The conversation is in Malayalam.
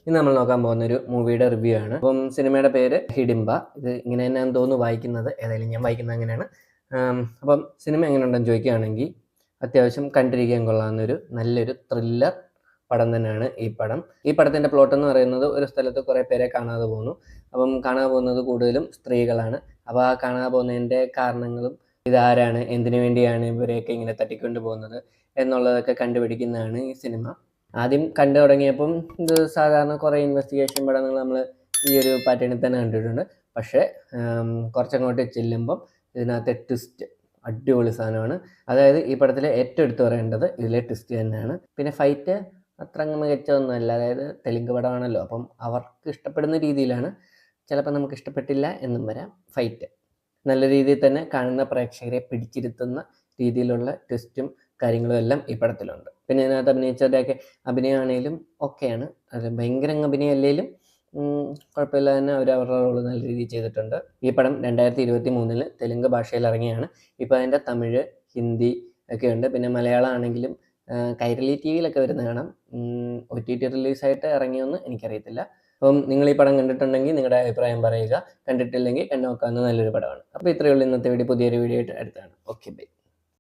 ഇന്ന് നമ്മൾ നോക്കാൻ പോകുന്ന ഒരു മൂവിയുടെ റിവ്യൂ ആണ്. അപ്പം സിനിമയുടെ പേര് ഹിഡിംബ. ഇത് ഇങ്ങനെ തന്നെയാണെന്ന് തോന്നുന്നു വായിക്കുന്നത്. ഏതായാലും ഞാൻ വായിക്കുന്നത് അങ്ങനെയാണ്. അപ്പം സിനിമ എങ്ങനെയുണ്ടെന്ന് ചോദിക്കുകയാണെങ്കിൽ അത്യാവശ്യം കണ്ടിരിക്കാൻ കൊള്ളാവുന്നൊരു നല്ലൊരു ത്രില്ലർ പടം തന്നെയാണ് ഈ പടം. ഈ പടത്തിൻ്റെ പ്ലോട്ട് എന്ന് പറയുന്നത്, ഒരു സ്ഥലത്ത് കുറേ പേരെ കാണാതെ പോകുന്നു. അപ്പം കാണാതെ പോകുന്നത് കൂടുതലും സ്ത്രീകളാണ്. അപ്പോൾ ആ കാണാതെ പോകുന്നതിൻ്റെ കാരണങ്ങളും ഇതാരാണ്, എന്തിനു വേണ്ടിയാണ് ഇവരെയൊക്കെ ഇങ്ങനെ തട്ടിക്കൊണ്ട് പോകുന്നത് എന്നുള്ളതൊക്കെ കണ്ടുപിടിക്കുന്നതാണ് ഈ സിനിമ. ആദ്യം കണ്ടു തുടങ്ങിയപ്പം ഇത് സാധാരണ കുറേ ഇൻവെസ്റ്റിഗേഷൻ പടങ്ങൾ നമ്മൾ ഈ ഒരു പാറ്റേണിൽ തന്നെ കണ്ടിട്ടുണ്ട്. പക്ഷേ കുറച്ചങ്ങോട്ട് ചെല്ലുമ്പം ഇതിനകത്തെ ട്വിസ്റ്റ് അടിപൊളി സാധനമാണ്. അതായത് ഈ പടത്തിലെ ഏറ്റവും എടുത്തു പറയേണ്ടത് ഇതിലെ ട്വിസ്റ്റ് തന്നെയാണ്. പിന്നെ ഫൈറ്റ് അത്ര അങ്ങ് മികച്ചതൊന്നുമല്ല. അതായത് തെലുങ്ക് പടമാണല്ലോ, അപ്പം അവർക്ക് ഇഷ്ടപ്പെടുന്ന രീതിയിലാണ്. ചിലപ്പോൾ നമുക്ക് ഇഷ്ടപ്പെട്ടില്ല എന്നും വരാം. ഫൈറ്റ് നല്ല രീതിയിൽ തന്നെ കാണുന്ന പ്രേക്ഷകരെ പിടിച്ചിരുത്തുന്ന രീതിയിലുള്ള ട്വിസ്റ്റും കാര്യങ്ങളും എല്ലാം ഈ പടത്തിലുണ്ട്. പിന്നെ ഇതിനകത്ത് അഭിനയിച്ചവരുടെയൊക്കെ അഭിനയമാണേലും ഓക്കെയാണ്. അത് ഭയങ്കര അഭിനയമല്ലേലും കുഴപ്പമില്ല തന്നെ അവർ അവരുടെ റോള് നല്ല രീതിയിൽ ചെയ്തിട്ടുണ്ട്. ഈ പടം 2023 തെലുങ്ക് ഭാഷയിൽ ഇറങ്ങിയാണ്. ഇപ്പോൾ അതിൻ്റെ തമിഴ്, ഹിന്ദി ഒക്കെ ഉണ്ട്. പിന്നെ മലയാളം ആണെങ്കിലും കൈരളി ടി വിയിലൊക്കെ വരുന്ന കാണാം. OTT റിലീസായിട്ട് ഇറങ്ങിയൊന്ന് എനിക്കറിയത്തില്ല. അപ്പം നിങ്ങൾ ഈ പടം കണ്ടിട്ടുണ്ടെങ്കിൽ നിങ്ങളുടെ അഭിപ്രായം പറയുക. കണ്ടിട്ടില്ലെങ്കിൽ കണ്ടു നോക്കാവുന്ന നല്ലൊരു പടമാണ്. അപ്പോൾ ഇത്രയേ ഉള്ളൂ ഇന്നത്തെ വീഡിയോ. പുതിയൊരു വീഡിയോ ആയിട്ട് അടുത്താണ്. Okay, by.